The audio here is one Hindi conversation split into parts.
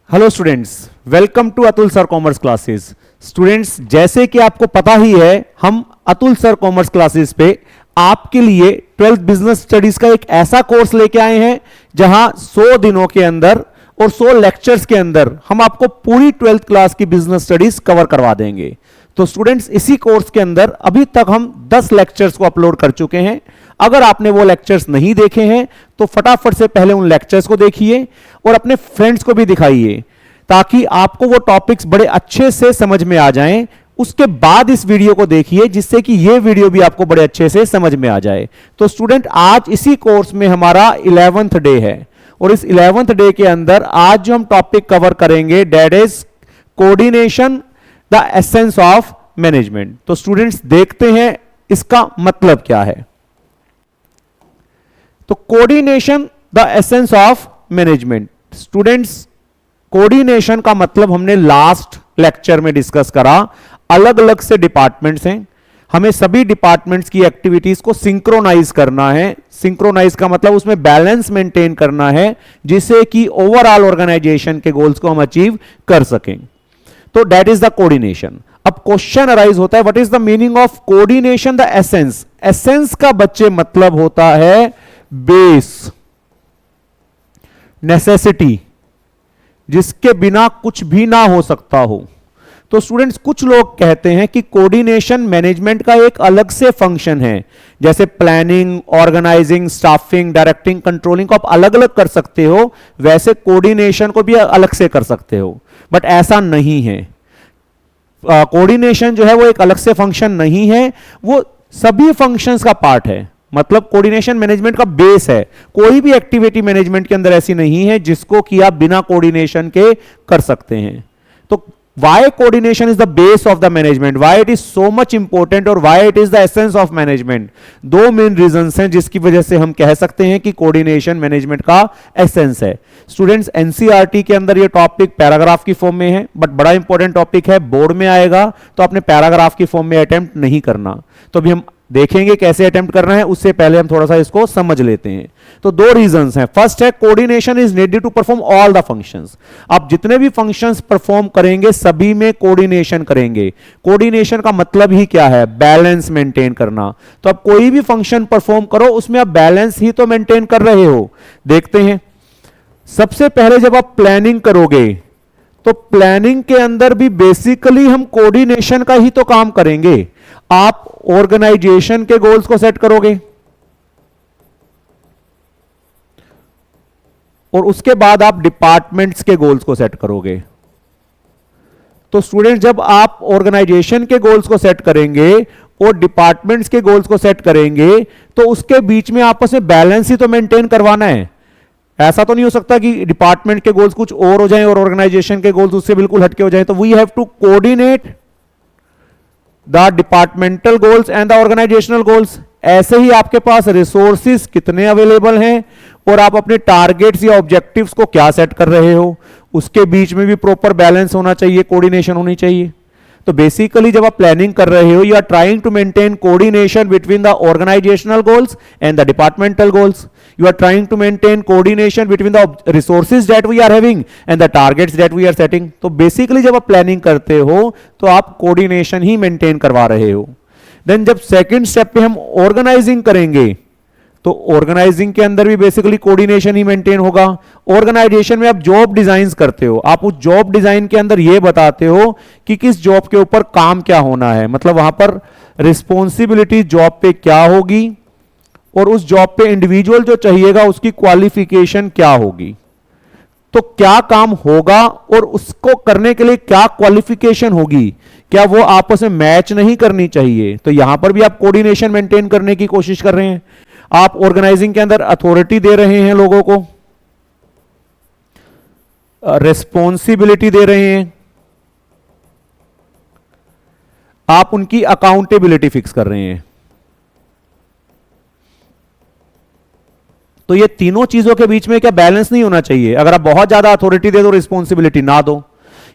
Hello students, welcome to Atul sir commerce classes. Students, जैसे कि आपको पता ही है, हम अतुल सर कॉमर्स क्लासेस पे आपके लिए 12th बिजनेस स्टडीज का एक ऐसा कोर्स लेके आए हैं जहां 100 दिनों के अंदर और 100 लेक्चर्स के अंदर हम आपको पूरी 12th क्लास की बिजनेस स्टडीज कवर करवा देंगे। तो स्टूडेंट्स, इसी कोर्स के अंदर अभी तक हम 10 लेक्चर्स को अपलोड कर चुके हैं। अगर आपने वो लेक्चर्स नहीं देखे हैं तो फटाफट से पहले उन लेक्चर्स को देखिए और अपने फ्रेंड्स को भी दिखाइए ताकि आपको वो टॉपिक्स बड़े अच्छे से समझ में आ जाएं। उसके बाद इस वीडियो को देखिए जिससे कि ये वीडियो भी आपको बड़े अच्छे से समझ में आ जाए। तो स्टूडेंट, आज इसी कोर्स में हमारा 11th डे है और इस 11th डे के अंदर आज जो हम टॉपिक कवर करेंगे that is coordination, the essence of management. तो स्टूडेंट्स, देखते हैं इसका मतलब क्या है। तो coordination, the essence of management. Students, coordination का मतलब हमने लास्ट लेक्चर में डिस्कस करा। अलग अलग से डिपार्टमेंट्स हैं, हमें सभी डिपार्टमेंट्स की एक्टिविटीज को सिंक्रोनाइज करना है। सिंक्रोनाइज का मतलब उसमें बैलेंस मेंटेन करना है जिससे कि ओवरऑल ऑर्गेनाइजेशन के गोल्स को हम अचीव कर सकें। तो दैट इज द कोऑर्डिनेशन। अब क्वेश्चन अराइज होता है, what is the meaning of coordination, the essence. Essence का बच्चे मतलब होता है बेस, नेसेसिटी, जिसके बिना कुछ भी ना हो सकता हो। तो स्टूडेंट्स, कुछ लोग कहते हैं कि कोऑर्डिनेशन मैनेजमेंट का एक अलग से फंक्शन है, जैसे planning, organising, staffing, directing, controlling को आप अलग अलग कर सकते हो, वैसे कोऑर्डिनेशन को भी अलग से कर सकते हो। बट ऐसा नहीं है। कोऑर्डिनेशन जो है वो एक अलग से फंक्शन नहीं है, वो सभी फंक्शंस का पार्ट है। मतलब कोऑर्डिनेशन मैनेजमेंट का बेस है। कोई भी एक्टिविटी मैनेजमेंट के अंदर ऐसी नहीं है जिसको कि आप बिना कोऑर्डिनेशन के कर सकते हैं। तो why coordination is the base of the management, why it is so much important और why it is the essence of management। दो मेन रीजंस हैं जिसकी वजह से हम कह सकते हैं कि कोऑर्डिनेशन मैनेजमेंट का एसेंस है। स्टूडेंट्स, एनसीईआरटी के अंदर ये टॉपिक पैराग्राफ की फॉर्म में है, बट बड़ा इंपॉर्टेंट टॉपिक है, बोर्ड में आएगा तो आपने पैराग्राफ की फॉर्म में अटेम्प्ट नहीं करना। तो अभी हम देखेंगे कैसे अटेम्प्ट करना है, उससे पहले हम थोड़ा सा इसको समझ लेते हैं। तो दो रीजंस हैं। फर्स्ट है, coordination is needed to perform all the functions. आप जितने भी फंक्शंस परफॉर्म करेंगे सभी में कोऑर्डिनेशन करेंगे। कोऑर्डिनेशन का मतलब ही क्या है? बैलेंस मेंटेन करना। तो आप कोई भी फंक्शन परफॉर्म करो उसमें आप बैलेंस ही तो मेंटेन कर रहे हो। देखते हैं, सबसे पहले जब आप प्लानिंग करोगे तो प्लानिंग के अंदर भी बेसिकली हम कोऑर्डिनेशन का ही तो काम करेंगे। आप ऑर्गेनाइजेशन के गोल्स को सेट करोगे और उसके बाद आप डिपार्टमेंट्स के गोल्स को सेट करोगे। तो स्टूडेंट, जब आप ऑर्गेनाइजेशन के गोल्स को सेट करेंगे और डिपार्टमेंट्स के गोल्स को सेट करेंगे तो उसके बीच में आपस में बैलेंस ही तो मेंटेन करवाना है। ऐसा तो नहीं हो सकता कि डिपार्टमेंट के गोल्स कुछ और हो जाएं और ऑर्गेनाइजेशन के गोल्स उससे बिल्कुल हटके हो जाएं। तो we have to coordinate the departmental goals and the organisational goals. ऐसे ही आपके पास रिसोर्सेज कितने अवेलेबल हैं और आप अपने टारगेट्स या ऑब्जेक्टिव्स को क्या सेट कर रहे हो, उसके बीच में भी प्रॉपर बैलेंस होना चाहिए, कोऑर्डिनेशन होनी चाहिए। तो बेसिकली जब आप प्लानिंग कर रहे हो, you are trying to maintain coordination between the organisational goals and the departmental goals. You are trying to maintain coordination between the resources that we are having and the targets that we are setting। तो बेसिकली जब आप प्लानिंग करते हो तो आप कोऑर्डिनेशन ही मेंटेन करवा रहे हो। देन जब सेकंड स्टेप पे हम ऑर्गेनाइजिंग करेंगे तो ऑर्गेनाइजिंग के अंदर भी बेसिकली कोऑर्डिनेशन ही मेंटेन होगा। ऑर्गेनाइजेशन में आप जॉब डिजाइन करते हो, आप उस जॉब डिजाइन के अंदर यह बताते हो कि किस जॉब के ऊपर काम क्या होना है, मतलब वहां पर रिस्पॉन्सिबिलिटी जॉब पे क्या होगी और उस जॉब पे इंडिविजुअल जो चाहिएगा उसकी क्वालिफिकेशन क्या होगी। तो क्या काम होगा और उसको करने के लिए क्या क्वालिफिकेशन होगी, क्या वो आपस में मैच नहीं करनी चाहिए। तो यहां पर भी आप कोऑर्डिनेशन मेंटेन करने की कोशिश कर रहे हैं। आप ऑर्गेनाइजिंग के अंदर अथॉरिटी दे रहे हैं, लोगों को रिस्पॉन्सिबिलिटी दे रहे हैं, आप उनकी अकाउंटेबिलिटी फिक्स कर रहे हैं। तो ये तीनों चीजों के बीच में क्या बैलेंस नहीं होना चाहिए? अगर आप बहुत ज्यादा अथॉरिटी दे दो, रिस्पॉन्सिबिलिटी ना दो,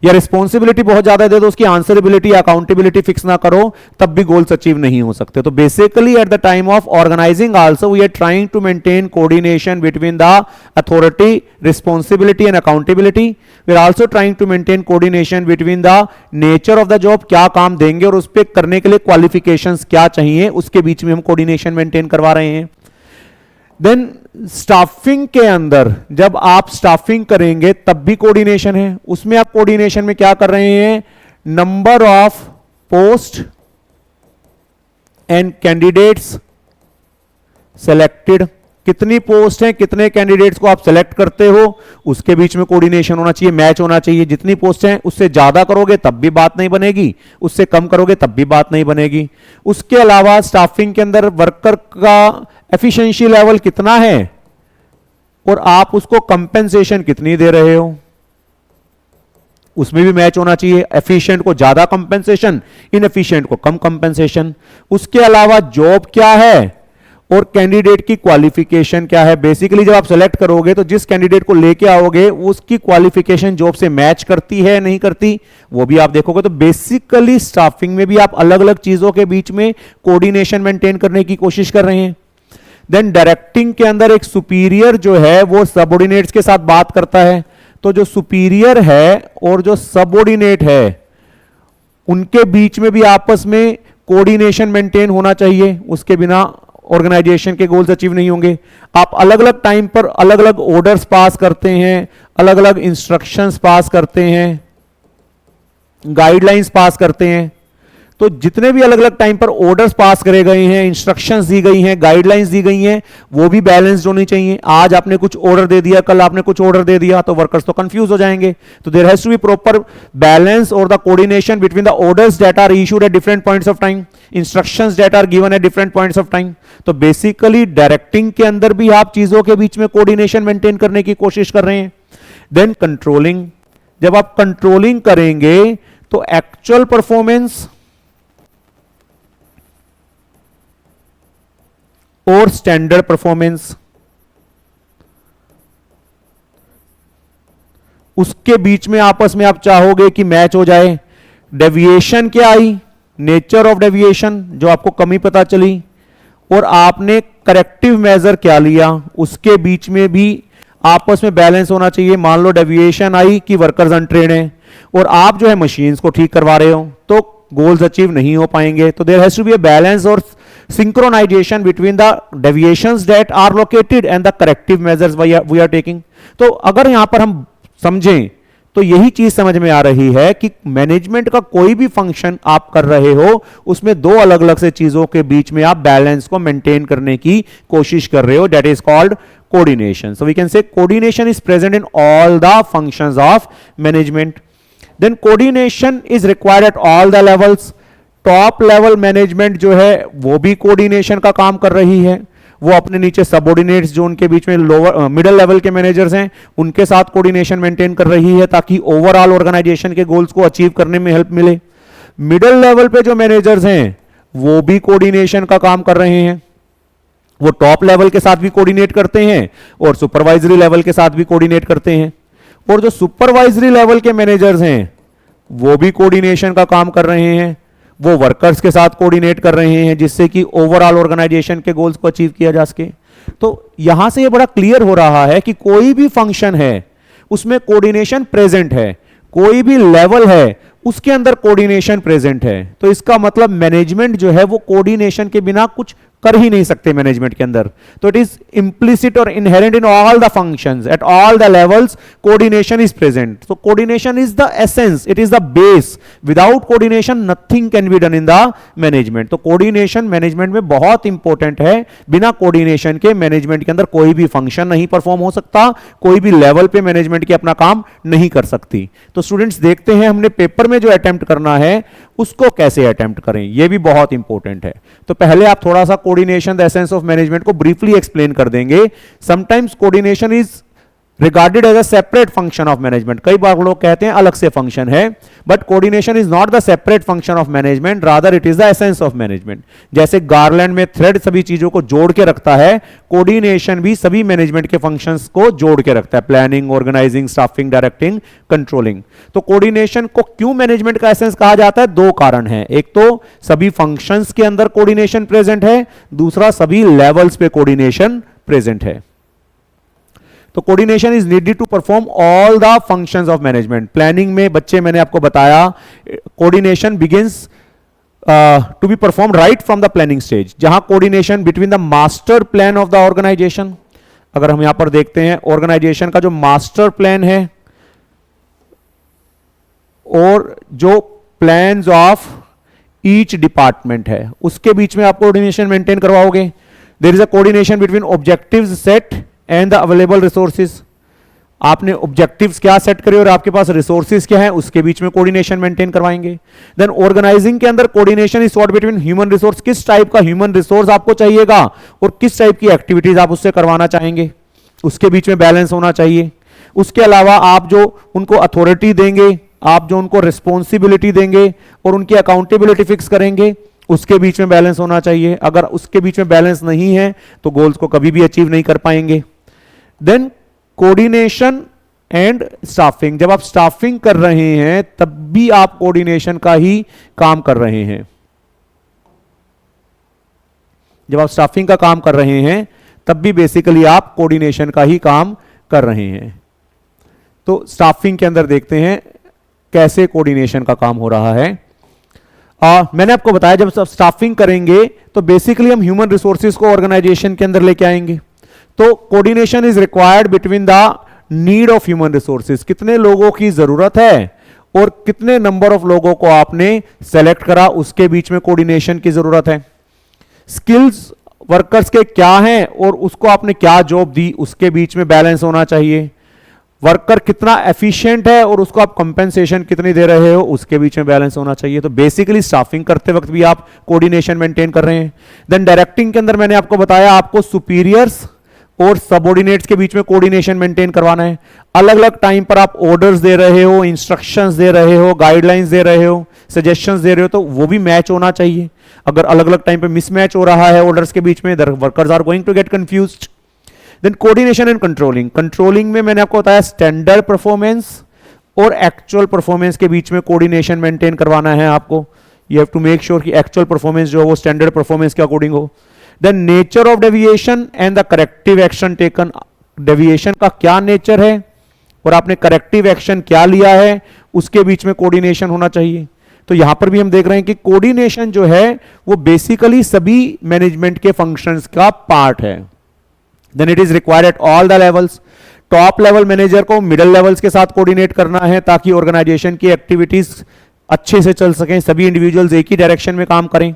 या रिस्पॉन्सिबिलिटी बहुत ज्यादा दे दो, उसकी आंसरेबिलिटी अकाउंटेबिलिटी फिक्स ना करो, तब भी गोल्स अचीव नहीं हो सकते. तो basically at the time of organising also we are trying to maintain coordination between the authority, responsibility and accountability. We are also trying to maintain coordination between the nature of the job, क्या काम देंगे और उस पर करने के लिए क्वालिफिकेशंस क्या चाहिए, उसके बीच में हम कोऑर्डिनेशन मेंटेन करवा रहे हैं. देन स्टाफिंग के अंदर जब आप स्टाफिंग करेंगे तब भी कोऑर्डिनेशन है. उसमें आप कोऑर्डिनेशन में क्या कर रहे हैं, number of post and candidates selected, कितनी पोस्ट हैं, कितने कैंडिडेट्स को आप सेलेक्ट करते हो, उसके बीच में कोऑर्डिनेशन होना चाहिए, मैच होना चाहिए. जितनी पोस्ट हैं उससे ज्यादा करोगे तब भी बात नहीं बनेगी, उससे कम करोगे तब भी बात नहीं बनेगी. उसके अलावा स्टाफिंग के अंदर वर्कर का एफिशिएंसी लेवल कितना है और आप उसको कंपेंसेशन कितनी दे रहे हो, उसमें भी मैच होना चाहिए. एफिशिएंट को ज्यादा कंपेंसेशन, इनएफिशिएंट को कम कंपेंसेशन. उसके अलावा जॉब क्या है और कैंडिडेट की क्वालिफिकेशन क्या है. बेसिकली जब आप सेलेक्ट करोगे तो जिस कैंडिडेट को लेके आओगे उसकी क्वालिफिकेशन जॉब से मैच करती है नहीं करती, वो भी आप देखोगे. तो बेसिकली स्टाफिंग में भी आप अलग अलग चीजों के बीच में कोऑर्डिनेशन मेंटेन करने की कोशिश कर रहे हैं. देन डायरेक्टिंग के अंदर एक सुपीरियर जो है वो सबऑर्डिनेट्स के साथ बात करता है. तो जो सुपीरियर है और जो सबऑर्डिनेट है उनके बीच में भी आपस में कोऑर्डिनेशन मेंटेन होना चाहिए, उसके बिना ऑर्गेनाइजेशन के गोल्स अचीव नहीं होंगे. आप अलग अलग टाइम पर अलग अलग ऑर्डर्स पास करते हैं, अलग अलग इंस्ट्रक्शंस पास करते हैं, गाइडलाइंस पास करते हैं. तो जितने भी अलग अलग टाइम पर ऑर्डर्स पास करे गए हैं, इंस्ट्रक्शंस दी गई हैं, गाइडलाइंस दी गई हैं, वो भी बैलेंस्ड होनी चाहिए. आज आपने कुछ ऑर्डर दे दिया, कल आपने कुछ ऑर्डर दे दिया, तो वर्कर्स तो कंफ्यूज हो जाएंगे. तो there has to be proper balance और the coordination between the orders that are issued at different points of time, instructions that are given at different points of time. तो बेसिकली डायरेक्टिंग के अंदर भी आप चीजों के बीच में कोऑर्डिनेशन मेंटेन करने की कोशिश कर रहे हैं. देन कंट्रोलिंग, जब आप कंट्रोलिंग करेंगे तो एक्चुअल परफॉर्मेंस और स्टैंडर्ड परफॉर्मेंस, उसके बीच में आपस में आप चाहोगे कि मैच हो जाए. डेविएशन क्या आई, नेचर ऑफ डेविएशन, जो आपको कमी पता चली, और आपने करेक्टिव मेजर क्या लिया, उसके बीच में भी आपस में बैलेंस होना चाहिए. मान लो डेविएशन आई कि वर्कर्स अनट्रेन्ड हैं और आप जो है मशीन्स को ठीक करवा रहे हो, तो गोल्स अचीव नहीं हो पाएंगे. तो there has to be a balance और synchronization between the deviations that are located and the corrective measures we are taking. तो अगर यहां पर हम समझें तो यही चीज समझ में आ रही है कि मैनेजमेंट का कोई भी फंक्शन आप कर रहे हो उसमें दो अलग अलग से चीजों के बीच में आप बैलेंस को मेंटेन करने की कोशिश कर रहे हो. That is called coordination. So we can say coordination is present in all the functions of management. Then coordination is required at all the levels. Top level management जो है वो भी कोऑर्डिनेशन का काम कर रही है. वो अपने नीचे सबऑर्डिनेट्स जो उनके बीच में लोअर मिडिल लेवल के मैनेजर्स हैं उनके साथ कोऑर्डिनेशन मेंटेन कर रही है ताकि ओवरऑल ऑर्गेनाइजेशन के गोल्स को अचीव करने में हेल्प मिले. मिडिल लेवल पे जो मैनेजर्स हैं वो भी कोऑर्डिनेशन का काम कर रहे हैं. वो टॉप लेवल के साथ भी कोऑर्डिनेट करते हैं और सुपरवाइजरी लेवल के साथ भी कोऑर्डिनेट करते हैं. और जो सुपरवाइजरी लेवल के मैनेजर्स हैं वो भी कोऑर्डिनेशन का काम कर रहे हैं. वो वर्कर्स के साथ कोऑर्डिनेट कर रहे हैं जिससे कि ओवरऑल ऑर्गेनाइजेशन के गोल्स को अचीव किया जा सके. तो यहां से ये बड़ा क्लियर हो रहा है कि कोई भी फंक्शन है उसमें कोऑर्डिनेशन प्रेजेंट है, कोई भी लेवल है उसके अंदर कोऑर्डिनेशन प्रेजेंट है. तो इसका मतलब मैनेजमेंट जो है वो कोऑर्डिनेशन के बिना कुछ कर ही नहीं सकते मैनेजमेंट के अंदर. तो इट इज इंप्लिसिट और inherent in all the functions at all the levels coordination is present. तो coordination is the essence, it is the base. Without coordination nothing can be done in the management. तो कोऑर्डिनेशन मैनेजमेंट में बहुत इंपॉर्टेंट है. बिना कोऑर्डिनेशन के मैनेजमेंट के अंदर कोई भी फंक्शन नहीं परफॉर्म हो सकता, कोई भी लेवल पे मैनेजमेंट की अपना काम नहीं कर सकती. तो स्टूडेंट्स देखते हैं हमने पेपर में जो अटेम्प्ट करना है उसको कैसे अटेम्प्ट करें, यह भी बहुत इंपॉर्टेंट है. तो पहले आप थोड़ा सा coordination the essence of management को ब्रीफली एक्सप्लेन कर देंगे. Sometimes coordination is regarded as a separate function of management. कई बार लोग कहते हैं अलग से फंक्शन है, but coordination is not the separate function of management, rather it is the essence of management. जैसे गार्लैंड में थ्रेड सभी चीजों को जोड़ के रखता है, कोऑर्डिनेशन भी सभी मैनेजमेंट के फंक्शंस को जोड़ के रखता है, planning, organising, staffing, directing, controlling. तो कोऑर्डिनेशन को क्यों मैनेजमेंट का एसेंस कहा जाता है? दो कारण है, एक तो सभी फंक्शंस के अंदर कोऑर्डिनेशन प्रेजेंट है, दूसरा सभी लेवल्स पे कोऑर्डिनेशन प्रेजेंट है। तो coordination is needed to perform all the functions of management. Planning में बच्चे मैंने आपको बताया coordination begins to be perform right from the planning stage, जहां coordination between the master plan of the organisation, अगर हम यहां पर देखते हैं ऑर्गेनाइजेशन का जो मास्टर प्लान है और जो प्लान्स ऑफ ईच डिपार्टमेंट है, उसके बीच में आप कोऑर्डिनेशन मेंटेन करवाओगे। There is a coordination between objectives set and the available resources. आपने ऑब्जेक्टिव्स क्या सेट करे और आपके पास रिसोर्सेज क्या है, उसके बीच में कोऑर्डिनेशन मेंटेन करवाएंगे। देन ऑर्गेनाइजिंग के अंदर coordination is sought between human resource, किस टाइप का ह्यूमन रिसोर्स आपको चाहिएगा और किस टाइप की एक्टिविटीज आप उससे करवाना चाहेंगे, उसके बीच में बैलेंस होना चाहिए। उसके अलावा आप जो उनको अथॉरिटी देंगे, आप जो उनको रिस्पॉन्सिबिलिटी देंगे और उनकी अकाउंटेबिलिटी फिक्स करेंगे, उसके बीच में बैलेंस होना चाहिए। अगर उसके बीच में बैलेंस नहीं है तो गोल्स को कभी भी अचीव नहीं कर पाएंगे। देन कोऑर्डिनेशन एंड स्टाफिंग, जब आप स्टाफिंग कर रहे हैं तब भी आप कोऑर्डिनेशन का ही काम कर रहे हैं। जब आप स्टाफिंग का काम कर रहे हैं तब भी बेसिकली आप कोऑर्डिनेशन का ही काम कर रहे हैं। तो स्टाफिंग के अंदर देखते हैं कैसे कोऑर्डिनेशन का काम हो रहा है। मैंने आपको बताया जब स्टाफिंग करेंगे तो बेसिकली हम ह्यूमन रिसोर्सेज को ऑर्गेनाइजेशन के अंदर लेके आएंगे। तो coordination is required between the need of human resources, कितने लोगों की जरूरत है और कितने नंबर ऑफ लोगों को आपने सेलेक्ट करा, उसके बीच में कोऑर्डिनेशन की जरूरत है। स्किल्स वर्कर्स के क्या हैं और उसको आपने क्या जॉब दी, उसके बीच में बैलेंस होना चाहिए। वर्कर कितना एफिशिएंट है और उसको आप कंपेंसेशन कितनी दे रहे हो, उसके बीच में बैलेंस होना चाहिए। तो बेसिकली स्टाफिंग करते वक्त भी आप कोऑर्डिनेशन मेंटेन कर रहे हैं। देन डायरेक्टिंग के अंदर मैंने आपको बताया आपको सुपीरियर्स और सबऑर्डिनेट्स के बीच में कोऑर्डिनेशन मेंटेन करवाना है। अलग अलग टाइम पर आप ऑर्डर्स दे रहे हो, इंस्ट्रक्शंस दे रहे हो, गाइडलाइंस दे रहे हो, सजेशंस दे रहे हो, तो वो भी मैच होना चाहिए। अगर अलग अलग टाइम पे मिसमैच हो रहा है ऑर्डर्स के बीच में, workers are going to get confused. Then coordination and controlling, controlling में मैंने आपको बताया स्टैंडर्ड परफॉर्मेंस और एक्चुअल परफॉर्मेंस के बीच में कोऑर्डिनेशन मेंटेन करवाना है आपको। You have to make sure कि एक्चुअल परफॉर्मेंस जो है वो स्टैंडर्ड परफॉर्मेंस के अकॉर्डिंग हो। Then nature of deviation and the corrective action taken, deviation का क्या नेचर है और आपने करेक्टिव एक्शन क्या लिया है, उसके बीच में कोऑर्डिनेशन होना चाहिए। तो यहां पर भी हम देख रहे हैं कि कोऑर्डिनेशन जो है वो बेसिकली सभी मैनेजमेंट के फंक्शंस का पार्ट है। Then it is required at all the levels, top level manager को मिडिल लेवल्स के साथ कोऑर्डिनेट करना है ताकि ऑर्गेनाइजेशन की एक्टिविटीज अच्छे से चल सकें, सभी इंडिविजुअल्स एक ही डायरेक्शन में काम करें।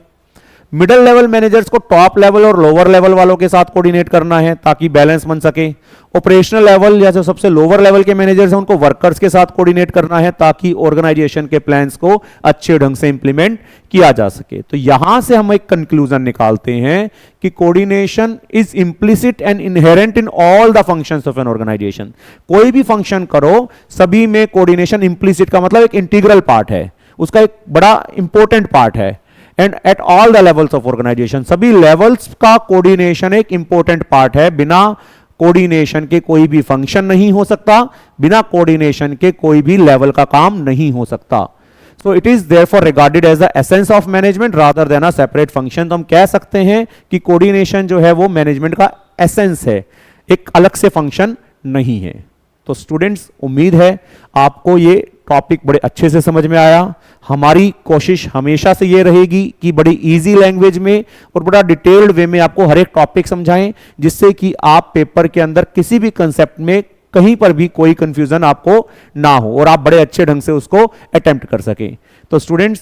मिडिल लेवल मैनेजर्स को टॉप लेवल और लोअर लेवल वालों के साथ कोऑर्डिनेट करना है ताकि बैलेंस बन सके। ऑपरेशनल लेवल या जो सबसे लोअर लेवल के मैनेजर्स हैं उनको वर्कर्स के साथ कोऑर्डिनेट करना है ताकि ऑर्गेनाइजेशन के प्लान्स को अच्छे ढंग से इंप्लीमेंट किया जा सके। तो यहां से हम एक कंक्लूजन निकालते हैं कि coordination is implicit and inherent in all the functions of an organisation. कोई भी फंक्शन करो सभी में कोऑर्डिनेशन, इंप्लिसिट का मतलब एक इंटीग्रल पार्ट है, उसका एक बड़ा इंपॉर्टेंट पार्ट है। And at all the levels of organisation, सभी लेवल्स का कोऑर्डिनेशन एक इंपॉर्टेंट पार्ट है। बिना कोऑर्डिनेशन के कोई भी फंक्शन नहीं हो सकता, बिना कोऑर्डिनेशन के कोई भी लेवल का काम नहीं हो सकता। So it is therefore regarded as the essence of management rather than a separate function. तो हम कह सकते हैं कि कोऑर्डिनेशन जो है वो मैनेजमेंट का एसेंस है, एक अलग से फंक्शन नहीं है। तो स्टूडेंट्स, उम्मीद है आपको ये टॉपिक बड़े अच्छे से समझ में आया। हमारी कोशिश हमेशा से ये रहेगी कि बड़ी इजी लैंग्वेज में और बड़ा डिटेल्ड वे में आपको हर एक टॉपिक समझाएं, जिससे कि आप पेपर के अंदर किसी भी कंसेप्ट में कहीं पर भी कोई कंफ्यूजन आपको ना हो और आप बड़े अच्छे ढंग से उसको अटेम्प्ट कर सकें। तो स्टूडेंट्स,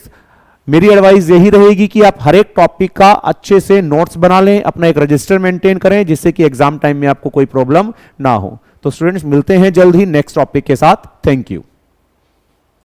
मेरी एडवाइस यही रहेगी कि आप हर एक टॉपिक का अच्छे से नोट्स बना लें, अपना एक रजिस्टर मेंटेन करें, जिससे कि एग्जाम टाइम में आपको कोई प्रॉब्लम ना हो। तो स्टूडेंट्स, मिलते हैं जल्द ही नेक्स्ट टॉपिक के साथ। Thank you.